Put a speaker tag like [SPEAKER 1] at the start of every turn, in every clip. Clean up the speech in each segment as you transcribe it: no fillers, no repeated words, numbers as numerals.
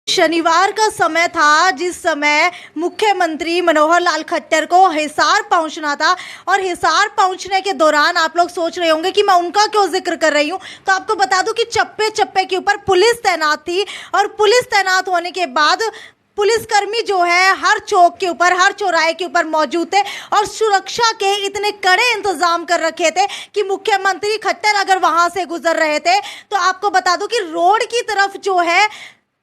[SPEAKER 1] शनिवार का समय था जिस समय मुख्यमंत्री मनोहर लाल खट्टर को हिसार पहुंचना था और हिसार पहुंचने के दौरान आप लोग सोच रहे होंगे कि मैं उनका क्यों जिक्र कर रही हूं। तो आपको बता दूं कि चप्पे चप्पे के ऊपर पुलिस तैनात थी और पुलिस तैनात होने के बाद पुलिसकर्मी जो है हर चौक के ऊपर, हर चौराहे के ऊपर मौजूद थे और सुरक्षा के इतने कड़े इंतजाम कर रखे थे कि मुख्यमंत्री खट्टर अगर वहां से गुजर रहे थे तो आपको बता दूं कि रोड की तरफ जो है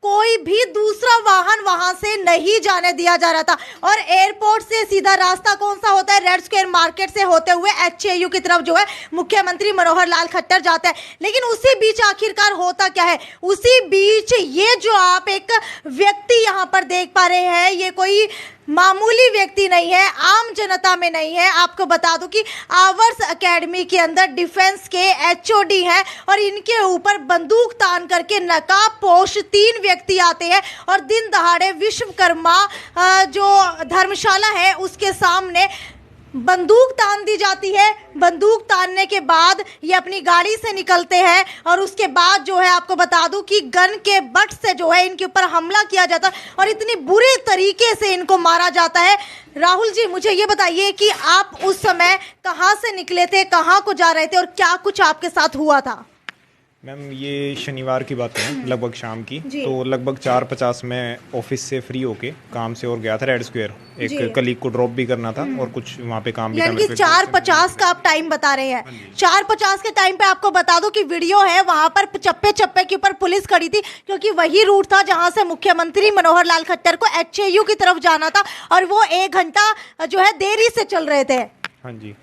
[SPEAKER 1] कोई भी दूसरा वाहन वहां से नहीं जाने दिया जा रहा था। और एयरपोर्ट से सीधा रास्ता कौन सा होता है, रेड स्क्वायर मार्केट से होते हुए एचएयू की तरफ जो है मुख्यमंत्री मनोहर लाल खट्टर जाते हैं। लेकिन उसी बीच आखिरकार होता क्या है, उसी बीच ये जो आप एक व्यक्ति यहाँ पर देख पा रहे हैं, ये कोई मामूली व्यक्ति नहीं है, आम जनता में नहीं है। आपको बता दूं कि आवर्स एकेडमी के अंदर डिफेंस के एचओडी हैं और इनके ऊपर बंदूक तान करके नकाबपोश 3 व्यक्ति आते हैं और दिन दहाड़े विश्वकर्मा जो धर्मशाला है उसके सामने बंदूक तान दी जाती है। बंदूक तानने के बाद ये अपनी गाड़ी से निकलते हैं और उसके बाद जो है आपको बता दूं कि गन के बट से जो है इनके ऊपर हमला किया जाता है और इतनी बुरे तरीके से इनको मारा जाता है। राहुल जी, मुझे ये बताइए कि आप उस समय कहाँ से निकले थे, कहाँ को जा रहे थे और क्या कुछ आपके साथ हुआ था?
[SPEAKER 2] मैम, ये शनिवार की बात है, लगभग शाम की। तो लगभग 4:50 में ऑफिस से फ्री होके काम से और गया था रेड स्क्वायर, एक कलीग को ड्रॉप भी करना था और कुछ वहाँ पे काम भी करना था।
[SPEAKER 1] 4:50 का आप टाइम बता रहे हैं। 4:50 के टाइम पे आपको बता दो कि वीडियो है, वहाँ पर चप्पे चप्पे के ऊपर पुलिस खड़ी थी क्योंकि वही रूट था जहाँ से मुख्यमंत्री मनोहर लाल खट्टर को एचएयू की तरफ जाना था और वो 1 घंटा जो है देरी से चल रहे थे।
[SPEAKER 2] हाँ जी।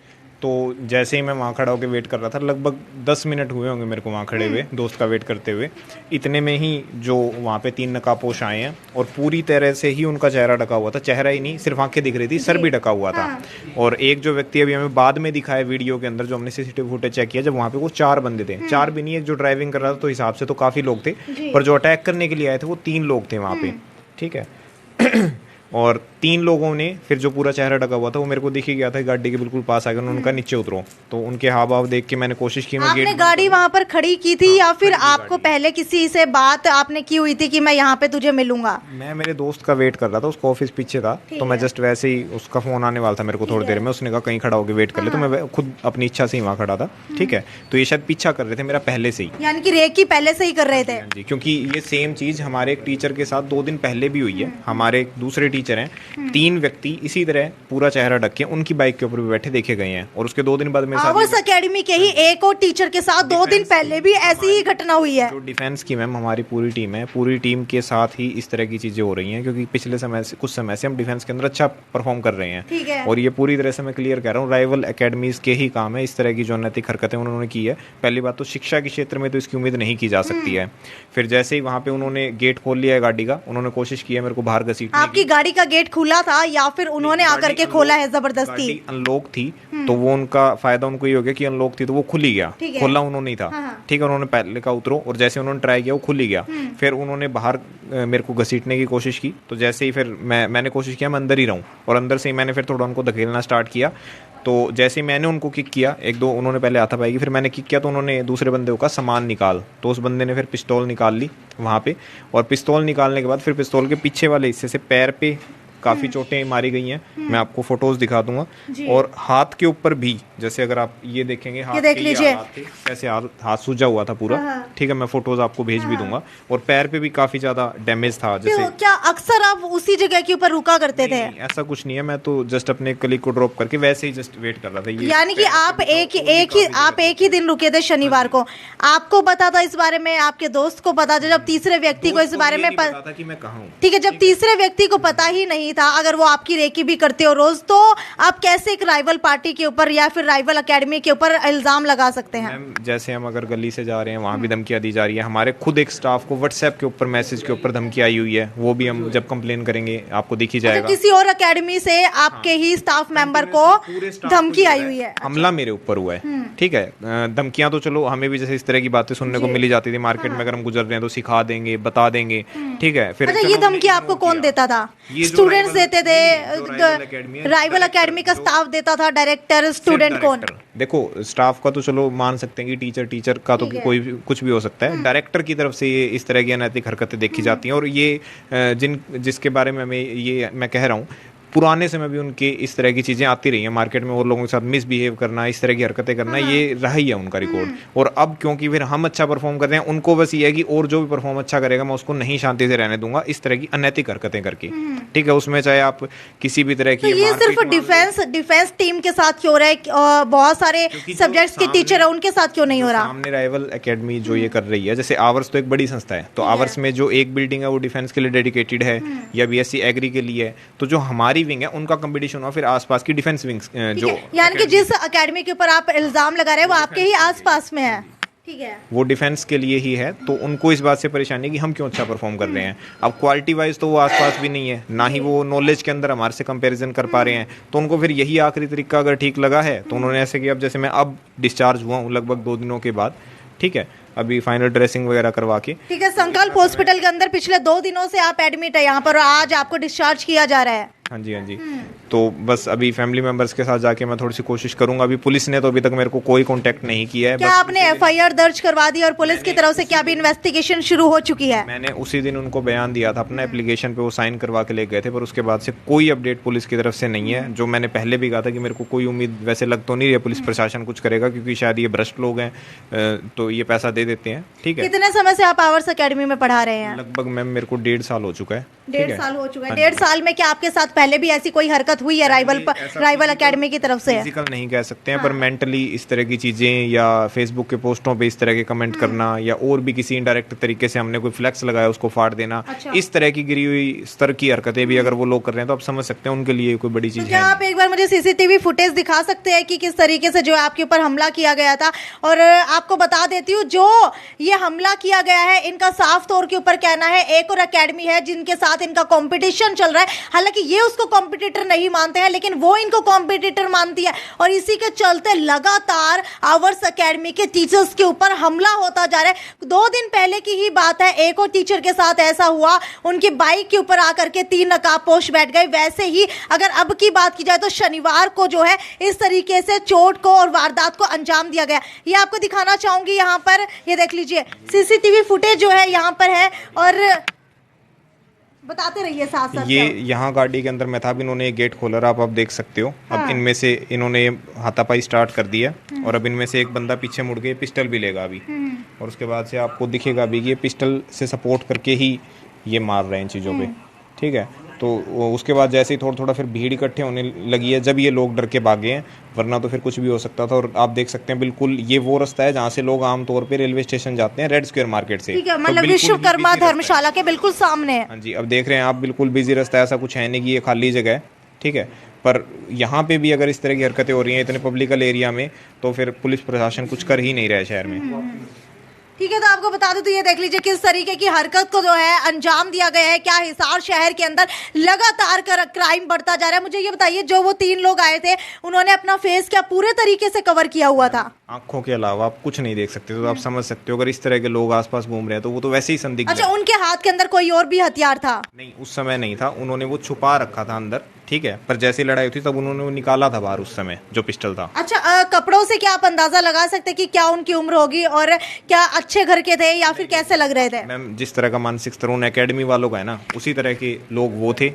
[SPEAKER 2] तो जैसे ही मैं वहाँ खड़ा होकर वेट कर रहा था, लगभग 10 मिनट हुए होंगे मेरे को वहाँ खड़े हुए, दोस्त का वेट करते हुए। इतने में ही जो वहाँ पे 3 नकाबपोश आए हैं और पूरी तरह से ही उनका चेहरा ढका हुआ था। चेहरा ही नहीं, सिर्फ आंखें दिख रही थी, सर भी ढका हुआ था। और एक जो व्यक्ति अभी हमें बाद में दिखाया वीडियो के अंदर, जो हमने सीसीटीवी फुटेज चेक किया, जब वहाँ पे वो 4 बंदे थे, 4 भी नहीं, एक जो ड्राइविंग कर रहा था, तो हिसाब से तो काफ़ी लोग थे, पर जो अटैक करने के लिए आए थे वो 3 लोग थे वहाँ पे। ठीक है। और 3 लोगों ने फिर जो पूरा चेहरा ढका हुआ था वो मेरे को दिख ही गया था, गाड़ी के बिल्कुल पास आ गए, उनका नीचे उतरो। तो उनके हाव भाव देख के मैंने कोशिश की। मैं
[SPEAKER 1] आपने गाड़ी वहां पर खड़ी की थी या फिर आपको पहले किसी से बात आपने की हुई थी कि मैं यहाँ पे तुझे मिलूंगा?
[SPEAKER 2] मैं मेरे दोस्त का वेट कर रहा था, उसका ऑफिस पीछे था, तो मैं जस्ट वैसे ही, उसका फोन आने वाला था मेरे को थोड़ी देर में, उसने कहा कहीं खड़ा होकर वेट कर ले, तो मैं खुद अपनी इच्छा से ही वहाँ खड़ा था। ठीक है। तो ये शायद पीछा कर रहे थे मेरा पहले से ही,
[SPEAKER 1] यानी कि रेकी पहले से ही कर रहे थे
[SPEAKER 2] जी। क्योंकि ये सेम चीज हमारे एक टीचर के साथ 2 दिन पहले भी हुई है। हमारे एक दूसरे टीचर हैं, 3 व्यक्ति इसी तरह पूरा चेहरा ढक के उनकी बाइक के ऊपर भी बैठे देखे गए हैं। और उसके 2 दिन बाद मेरे साथ
[SPEAKER 1] आवर्स एकेडमी के ही एक और टीचर के साथ 2 दिन पहले भी ऐसी ही घटना हुई है।
[SPEAKER 2] जो डिफेंस की मैम हमारी पूरी टीम है, पूरी टीम के साथ ही इस तरह की चीजें हो रही हैं, क्योंकि पिछले समय से, कुछ समय से हम डिफेंस के अंदर अच्छा परफॉर्म कर रहे हैं। और ये पूरी तरह से मैं क्लियर कह रहा हूँ, राइवल एकेडमीज के ही काम है इस तरह की जो अनैतिक हरकतें उन्होंने की है। पहली बात तो शिक्षा के क्षेत्र में तो इसकी उम्मीद नहीं की जा सकती है। फिर जैसे ही वहाँ पे उन्होंने गेट खोल लिया है गाड़ी का, उन्होंने कोशिश की है मेरे को बाहर घसीटने की।
[SPEAKER 1] आपकी गाड़ी का गेट खुला था या फिर उन्होंने आकर के खोला है जबरदस्ती?
[SPEAKER 2] अनलॉक थी, तो वो उनका फायदा उनको ये हो गया कि अनलॉक थी तो वो खुल ही गया, खोला उन्होंने नहीं था। ठीक है। उन्होंने पहले का उतरो और जैसे उन्होंने ट्राई किया वो खुल ही गया। फिर उन्होंने बाहर मेरे को घसीटने की कोशिश की, तो जैसे ही फिर मैंने कोशिश किया मैं अंदर ही रहूं, और अंदर से ही मैंने फिर थोड़ा उनको धकेलना स्टार्ट किया। तो जैसे ही मैंने उनको किक किया, 1-2 उन्होंने पहले हाथापाई की, फिर मैंने किक किया तो उन्होंने दूसरे बंदे का सामान निकाल, तो उस बंदे ने फिर पिस्तौल निकाल ली वहाँ पे। और पिस्तौल निकालने के बाद फिर पिस्तौल के पीछे वाले हिस्से से पैर पे काफ़ी चोटें मारी गई हैं। मैं आपको फोटोज दिखा दूंगा। और हाथ के ऊपर भी, जैसे अगर आप ये देखेंगे, हाथ
[SPEAKER 1] देख लीजिए
[SPEAKER 2] कैसे हाथ सूजा हुआ था पूरा। ठीक है, मैं फोटोज आपको भेज भी दूंगा। और पैर पे भी काफी ज्यादा डैमेज था। जैसे
[SPEAKER 1] क्या अक्सर आप उसी जगह के ऊपर रुका करते थे?
[SPEAKER 2] ऐसा कुछ नहीं है, मैं तो जस्ट अपने कलीग को ड्रॉप करके वैसे ही जस्ट वेट कर रहा था।
[SPEAKER 1] यानी कि आप एक ही दिन रुके थे शनिवार को। आपको पता था इस बारे में, आपके दोस्त को पता था? जब तीसरे व्यक्ति को इस बारे में पता था कि मैं कहाँ हूँ, ठीक है, जब तीसरे व्यक्ति को पता ही नहीं था, अगर वो आपकी रेकी भी करते हो रोज, तो आप कैसे एक राइवल पार्टी के ऊपर या फिर राइवल एकेडमी के ऊपर इल्जाम लगा सकते हैं?
[SPEAKER 2] जैसे हम अगर गली से जा रहे हैं, वहाँ भी धमकियां दी जा रही है। हमारे खुद एक स्टाफ को व्हाट्सएप के ऊपर मैसेज के ऊपर धमकी आई हुई है, वो भी हम जब कंप्लेन करेंगे आपको दिख ही जाएगा।
[SPEAKER 1] किसी और एकेडमी से आपके ही स्टाफ मेंबर को धमकी आई हुई है,
[SPEAKER 2] हमला मेरे ऊपर हुआ है। ठीक है। धमकियां तो चलो हमें भी जैसे इस तरह की बातें सुनने को मिली जाती थी मार्केट में, अगर हम गुजर रहे हैं तो सिखा देंगे, बता देंगे। ठीक है। फिर
[SPEAKER 1] ये धमकी आपको कौन देता था? स्टूडेंट स्टूडेंट्स देते थे, राइवल एकेडमी का स्टाफ देता था, डायरेक्टर, स्टूडेंट कौन?
[SPEAKER 2] देखो स्टाफ का तो चलो मान सकते हैं कि टीचर का तो कोई कुछ भी हो सकता है, डायरेक्टर की तरफ से ये इस तरह की अनैतिक हरकतें देखी जाती हैं। और ये जिसके बारे में मैं कह रहा हूँ, पुराने समय भी उनके इस तरह की चीज़ें आती रही हैं मार्केट में, और लोगों के साथ मिसबिहेव करना, इस तरह की हरकतें करना, ये रहा ही है उनका रिकॉर्ड। और अब क्योंकि फिर हम अच्छा परफॉर्म कर रहे हैं, उनको बस ये है कि और जो भी परफॉर्म अच्छा करेगा मैं उसको नहीं शांति से रहने दूंगा, इस तरह की अनैतिक हरकतें करके, ठीक है। उसमें चाहे आप किसी भी तरह की,
[SPEAKER 1] तो ये सिर्फ डिफेंस टीम के साथ क्यों हो रहा है? बहुत सारे सब्जेक्ट्स के टीचर है, उनके साथ क्यों नहीं हो रहा?
[SPEAKER 2] सामने राइवल एकेडमी जो ये कर रही है, जैसे आवर्स तो एक बड़ी संस्था है, तो आवर्स में जो एक बिल्डिंग है वो डिफेंस के लिए डेडिकेटेड है, या बीएससी एग्री के लिए है, तो जो हमारी विंग है उनका कंपटीशन हुआ फिर आसपास की डिफेंस विंग्स जो,
[SPEAKER 1] यानी कि जिस एकेडमी के ऊपर आप इल्जाम लगा रहे हैं वो आपके ही आसपास में है, ठीक है,
[SPEAKER 2] वो डिफेंस के लिए ही है। तो उनको इस बात से परेशानी है कि हम क्यों अच्छा परफॉर्म कर रहे हैं। अब क्वालिटी वाइज तो वो आसपास भी नहीं है, ना ही वो नॉलेज के अंदर हमारे से कंपैरिजन कर पा रहे हैं, तो उनको फिर यही आखिरी तरीका अगर ठीक लगा है तो उन्होंने ऐसे किया। अब जैसे मैं अब डिस्चार्ज हुआ हूँ लगभग 2 दिनों के बाद, ठीक है, अभी फाइनल ड्रेसिंग वगैरह करवा के,
[SPEAKER 1] ठीक है, संकल्प हॉस्पिटल के अंदर पिछले 2 दिनों से आप एडमिट है यहाँ पर, और आज आपको डिस्चार्ज किया जा रहा है।
[SPEAKER 2] हाँ जी, हाँ जी। तो बस अभी फैमिली मेंबर्स के साथ जाके मैं थोड़ी सी कोशिश करूंगा। अभी पुलिस ने तो अभी तक मेरे को कोई कांटेक्ट नहीं किया है।
[SPEAKER 1] क्या आपने एफआईआर दर्ज करवा दी और पुलिस की तरफ से क्या भी इन्वेस्टिगेशन शुरू हो चुकी है?
[SPEAKER 2] मैंने उसी दिन उनको बयान दिया था, अपना एप्लीकेशन पे वो साइन करवा के ले गए थे, पर उसके बाद से कोई अपडेट पुलिस की तरफ से नहीं है। जो मैंने पहले भी कहा था कि मेरे को कोई उम्मीद वैसे लग तो नहीं रही है पुलिस प्रशासन कुछ करेगा, क्योंकि शायद ये भ्रष्ट लोग हैं, तो ये पैसा दे देते हैं, ठीक है।
[SPEAKER 1] कितने समय से आप आवर्स एकेडमी में पढ़ा रहे हैं?
[SPEAKER 2] लगभग मैम मेरे को 1.5 साल हो चुका है।
[SPEAKER 1] 1.5 साल हो चुका है। 1.5 साल में क्या आपके साथ पहले भी ऐसी कोई हरकत हुई है राइवल एकेडमी की तरफ से?
[SPEAKER 2] फिजिकल नहीं कह सकते हैं, पर मेंटली इस तरह की चीजें, या फेसबुक के पोस्टों पे इस तरह के कमेंट करना, या और भी किसी इनडायरेक्ट तरीके से हमने कोई फ्लेक्स लगाया उसको फाड़ देना, इस तरह की गिरी हुई स्तर की हरकतें भी अगर वो लोग कर रहे हैं तो आप समझ सकते हैं उनके लिए कोई बड़ी चीज है।
[SPEAKER 1] क्या आप एक बार मुझे सीसीटीवी फुटेज दिखा सकते हैं कि किस तरीके से जो है आपके ऊपर हमला किया गया था? और आपको बता देती हूँ, जो ये हमला किया गया है इनका साफ तौर के ऊपर कहना है एक और एकेडमी है जिनके साथ इनका कंपटीशन चल रहा है। हालांकि ये उसको कॉम्पिटिटर नहीं मानते हैं, लेकिन वो इनको कॉम्पिटिटर मानती है, और इसी के चलते लगातार आवर्स एकेडमी के टीचर्स के ऊपर हमला होता जा रहा है। 2 दिन पहले की ही बात है, एक और टीचर के साथ ऐसा हुआ, उनकी बाइक के ऊपर आकर के 3 नकाबपोश बैठ गए। वैसे ही अगर अब की बात की जाए तो शनिवार को जो है इस तरीके से चोट को और वारदात को अंजाम दिया गया। ये आपको दिखाना चाहूंगी, यहाँ पर ये देख लीजिए सीसीटीवी फुटेज जो है यहाँ पर है, और बताते रहिए साथ साथ।
[SPEAKER 2] ये यहाँ गाड़ी के अंदर मैं था, अब इन्होंने गेट खोला रहा, आप देख सकते हो। अब इनमें से इन्होंने हाथापाई स्टार्ट कर दिया, और अब इनमें से एक बंदा पीछे मुड़ के पिस्टल भी लेगा अभी, और उसके बाद से आपको दिखेगा अभी ये पिस्टल से सपोर्ट करके ही ये मार रहे हैं इन चीज़ों पे, ठीक है। तो उसके बाद जैसे ही थोड़ा थोड़ा फिर भीड़ इकट्ठे होने लगी है, जब ये लोग डर के भागे हैं, वरना तो फिर कुछ भी हो सकता था। और आप देख सकते हैं बिल्कुल ये वो रास्ता है जहाँ से लोग आमतौर पे रेलवे स्टेशन जाते हैं, रेड स्क्वायर मार्केट से,
[SPEAKER 1] ठीक है, मतलब विश्वकर्मा धर्मशाला के बिल्कुल सामने।
[SPEAKER 2] हाँ जी, अब देख रहे हैं आप बिल्कुल बिजी रास्ता है, ऐसा कुछ है नहीं कि ये खाली जगह है, ठीक है। पर यहाँ पे भी अगर इस तरह की हरकतें हो रही हैं इतने पब्लिकल एरिया में, तो फिर पुलिस प्रशासन कुछ कर ही नहीं रहा है शहर में,
[SPEAKER 1] ठीक है। तो आपको बता दूं, तो ये देख लीजिए किस तरीके की हरकत को जो है अंजाम दिया गया है। क्या हिसार शहर के अंदर लगातार क्राइम बढ़ता जा रहा है। मुझे ये बताइए, जो वो 3 लोग आए थे उन्होंने अपना फेस क्या पूरे तरीके से कवर किया हुआ था?
[SPEAKER 2] आंखों के अलावा आप कुछ नहीं देख सकते, तो आप समझ सकते हो अगर इस तरह के लोग आसपास घूम रहे हैं तो वो तो वैसे ही संदिग्ध।
[SPEAKER 1] अच्छा, उनके हाथ के अंदर कोई और भी हथियार था?
[SPEAKER 2] नहीं, उस समय नहीं था, उन्होंने वो छुपा रखा था अंदर, ठीक है, पर जैसे लड़ाई हुई तब उन्होंने वो निकाला था बाहर उस समय जो पिस्टल था।
[SPEAKER 1] अच्छा, कपड़ों से क्या आप अंदाजा लगा सकते कि क्या उनकी उम्र होगी, और क्या अच्छे घर के थे या फिर कैसे लग रहे थे?
[SPEAKER 2] मैम, जिस तरह का मानसिक स्तर उन एकेडमी वालों का है ना, उसी तरह के लोग वो थे।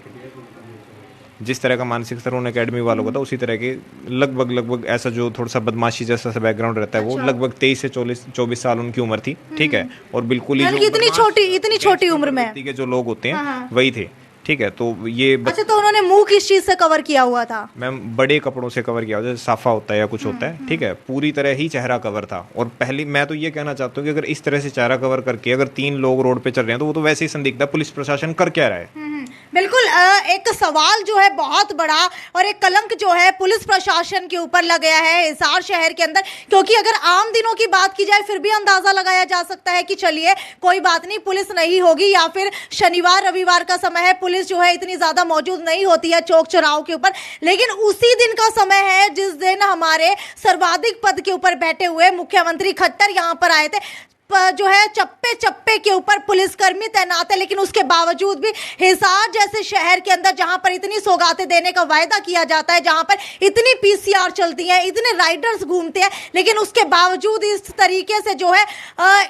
[SPEAKER 2] जिस तरह का मानसिक स्तर उन एकेडमी वालों का था उसी तरह के लगभग ऐसा जो थोड़ा सा बदमाशी जैसा सा बैकग्राउंड रहता है, वो लगभग 23 से 24 साल उनकी उम्र थी, ठीक है। और बिल्कुल ही
[SPEAKER 1] इतनी छोटी उम्र में
[SPEAKER 2] के जो लोग होते हैं वही थे, ठीक है। तो ये
[SPEAKER 1] अच्छा, तो उन्होंने मुंह किस चीज से कवर किया हुआ था?
[SPEAKER 2] मैम, बड़े कपड़ों से कवर किया हुआ, जैसे साफा होता है या कुछ होता है, ठीक है। पूरी तरह ही चेहरा कवर था। और पहली मैं तो ये कहना चाहता हूँ कि अगर इस तरह से चेहरा कवर करके अगर 3 लोग रोड पे चल रहे हैं तो वो तो वैसे ही संदिग्ध है, पुलिस प्रशासन कर क्या रहा है?
[SPEAKER 1] बिल्कुल, एक सवाल जो है बहुत बड़ा और एक कलंक जो है पुलिस प्रशासन के ऊपर लग गया है हिसार शहर के अंदर। क्योंकि अगर आम दिनों की बात की जाए फिर भी अंदाजा लगाया जा सकता है कि चलिए कोई बात नहीं, पुलिस नहीं होगी, या फिर शनिवार रविवार का समय है, पुलिस जो है इतनी ज्यादा मौजूद नहीं होती है चौक चौराहों के ऊपर। लेकिन उसी दिन का समय है जिस दिन हमारे सर्वाधिक पद के ऊपर बैठे हुए मुख्यमंत्री खट्टर यहाँ पर आए थे। जो है चप्पे चप्पे के ऊपर पुलिसकर्मी तैनात है, लेकिन उसके बावजूद भी हिसार जैसे शहर के अंदर जहां पर इतनी सौगातें देने का वायदा किया जाता है, जहां पर इतनी पीसीआर चलती है, इतने राइडर्स घूमते हैं, लेकिन उसके बावजूद इस तरीके से जो है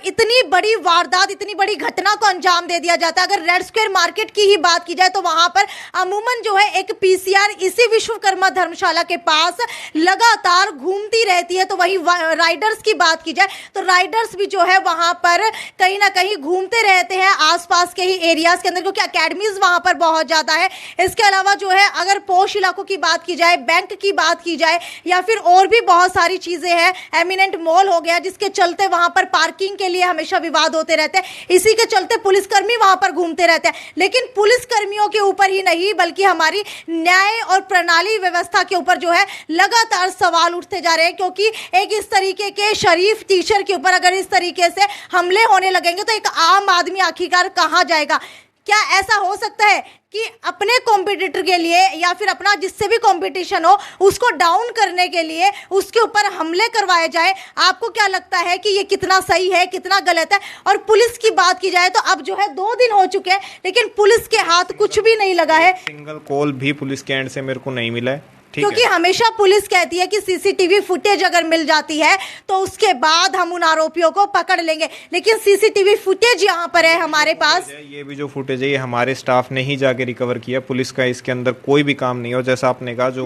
[SPEAKER 1] इतनी बड़ी वारदात, इतनी बड़ी घटना को अंजाम दे दिया जाता है। अगर रेड स्क्वायर मार्केट की ही बात की जाए तो वहां पर अमूमन जो है एक पीसीआर इसी विश्वकर्मा धर्मशाला के पास लगातार घूमती रहती है। तो वही राइडर्स की बात की जाए तो राइडर्स भी जो है वहां पर कहीं ना कहीं घूमते रहते हैं आसपास के ही एरियाज के अंदर, क्योंकि एकेडमीज वहां पर बहुत ज्यादा है। इसके अलावा जो है अगर पोश इलाकों की बात की जाए, बैंक की बात की जाए, या फिर और भी बहुत सारी चीजें हैं, एमिनेंट मॉल हो गया, जिसके चलते वहां पर पार्किंग के लिए हमेशा विवाद होते रहते हैं। इसी के चलते पुलिसकर्मी वहां पर घूमते रहते हैं। लेकिन पुलिसकर्मियों के ऊपर ही नहीं बल्कि हमारी न्याय और प्रणाली व्यवस्था के ऊपर जो है लगातार सवाल उठते जा रहे हैं, क्योंकि एक इस तरीके के शरीफ टीचर के ऊपर अगर इस तरीके से हमले होने लगेंगे तो एक आम आदमी आखिरकार कहां जाएगा। क्या ऐसा हो सकता है कि अपने कॉम्पिटिटर के लिए या फिर अपना जिससे भी कंपटीशन हो उसको डाउन करने के लिए उसके ऊपर हमले करवाए जाए? आपको क्या लगता है कि ये कितना सही है, कितना गलत है? और पुलिस की बात की जाए तो अब जो है 2 दिन हो चुके हैं, लेकिन पुलिस के हाथ कुछ भी नहीं लगा है।
[SPEAKER 2] सिंगल कॉल भी पुलिस के एंड से मेरे को नहीं मिला है,
[SPEAKER 1] क्योंकि हमेशा पुलिस कहती है कि सीसीटीवी फुटेज अगर मिल जाती है तो उसके बाद हम उन आरोपियों को पकड़ लेंगे, लेकिन सीसीटीवी फुटेज यहाँ पर है हमारे पास।
[SPEAKER 2] ये भी जो फुटेज है ये हमारे स्टाफ ने ही जाके रिकवर किया, पुलिस का इसके अंदर कोई भी काम नहीं है। और जैसा आपने कहा जो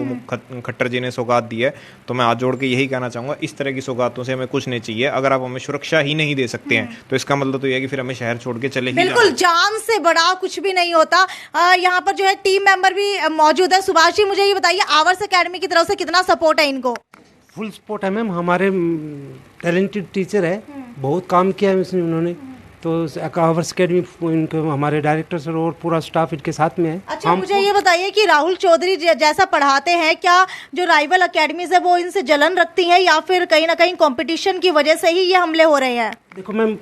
[SPEAKER 2] खट्टर जी ने सौगात दी है, तो मैं हाथ जोड़ के यही कहना चाहूंगा, इस तरह की सौगातों से हमें कुछ नहीं चाहिए। अगर आप हमें सुरक्षा ही नहीं दे सकते हैं तो इसका मतलब तो यह है कि फिर हमें शहर छोड़ के चले ही
[SPEAKER 1] बिल्कुल, जान से बड़ा कुछ भी नहीं होता। यहाँ पर जो है टीम मेंबर भी मौजूद है। सुभाष जी, मुझे ये बताइए, आवर्स एकेडमी की तरफ से कितना सपोर्ट है इनको?
[SPEAKER 3] फुल सपोर्ट है मैम, हमारे टैलेंटेड टीचर है, बहुत काम किया है इसमें उन्होंने। तो आवर्स एकेडमी इनको हमारे डायरेक्टर सर और पूरा स्टाफ इनके साथ में है।
[SPEAKER 1] अच्छा, मुझे ये बताइए कि राहुल चौधरी जैसा पढ़ाते हैं, क्या जो राइवल एकेडमीज है वो इनसे जलन रखती हैं या फिर कहीं ना कहीं कंपटीशन की वजह से ही ये हमले हो रहे हैं?
[SPEAKER 3] देखो मैम,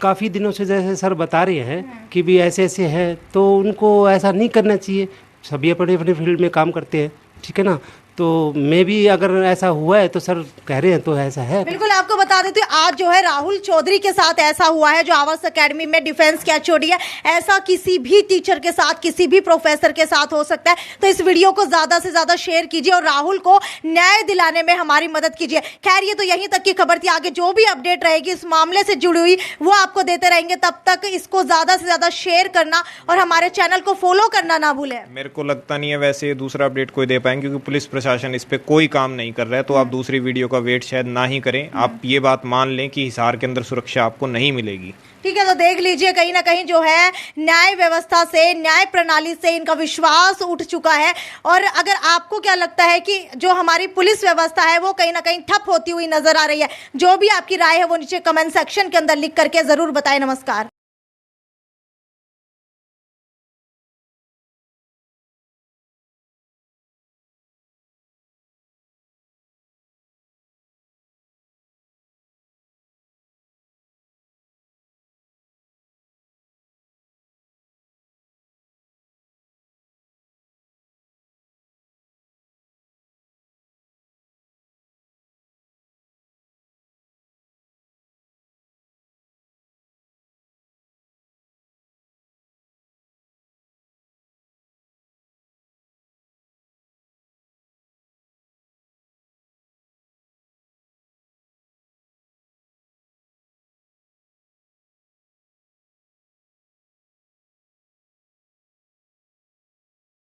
[SPEAKER 3] काफ़ी दिनों से जैसे सर बता रहे हैं कि भी ऐसे ऐसे है, तो उनको ऐसा नहीं करना चाहिए। सभी अपने अपने फील्ड में काम करते हैं, ठीक है ना। तो मैं भी अगर ऐसा हुआ है तो सर कह रहे हैं तो ऐसा है।
[SPEAKER 1] बिल्कुल, आपको बता देते हैं आज जो है राहुल चौधरी के साथ ऐसा हुआ है, जो आवर्स एकेडमी में डिफेंस के एचओडी है। ऐसा किसी भी टीचर के साथ, किसी भी प्रोफेसर के साथ हो सकता है। तो इस वीडियो को ज्यादा से ज्यादा शेयर कीजिए और राहुल को न्याय दिलाने में हमारी मदद कीजिए। खैर, ये तो यहीं तक की खबर थी। आगे जो भी अपडेट रहेगी इस मामले से जुड़ी हुई वो आपको देते रहेंगे। तब तक इसको ज्यादा से ज्यादा शेयर करना और हमारे चैनल को फॉलो करना ना भूलें।
[SPEAKER 2] मेरे को लगता नहीं है वैसे दूसरा अपडेट कोई दे पाएंगे, क्योंकि पुलिस प्रशासन इस पे कोई काम नहीं कर रहा है। तो आप दूसरी वीडियो का वेट शायद ना ही करें। आप ये बात मान लें कि हिसार के अंदर सुरक्षा आपको नहीं मिलेगी।
[SPEAKER 1] ठीक है, तो देख लीजिए, कहीं ना कहीं जो है न्याय व्यवस्था से, न्याय प्रणाली से इनका विश्वास उठ चुका है। और अगर आपको क्या लगता है कि जो हमारी पुलिस व्यवस्था है वो कहीं ना कहीं ठप होती हुई नजर आ रही है, जो भी आपकी राय है वो नीचे कमेंट सेक्शन के अंदर लिख करके जरूर बताएं। नमस्कार।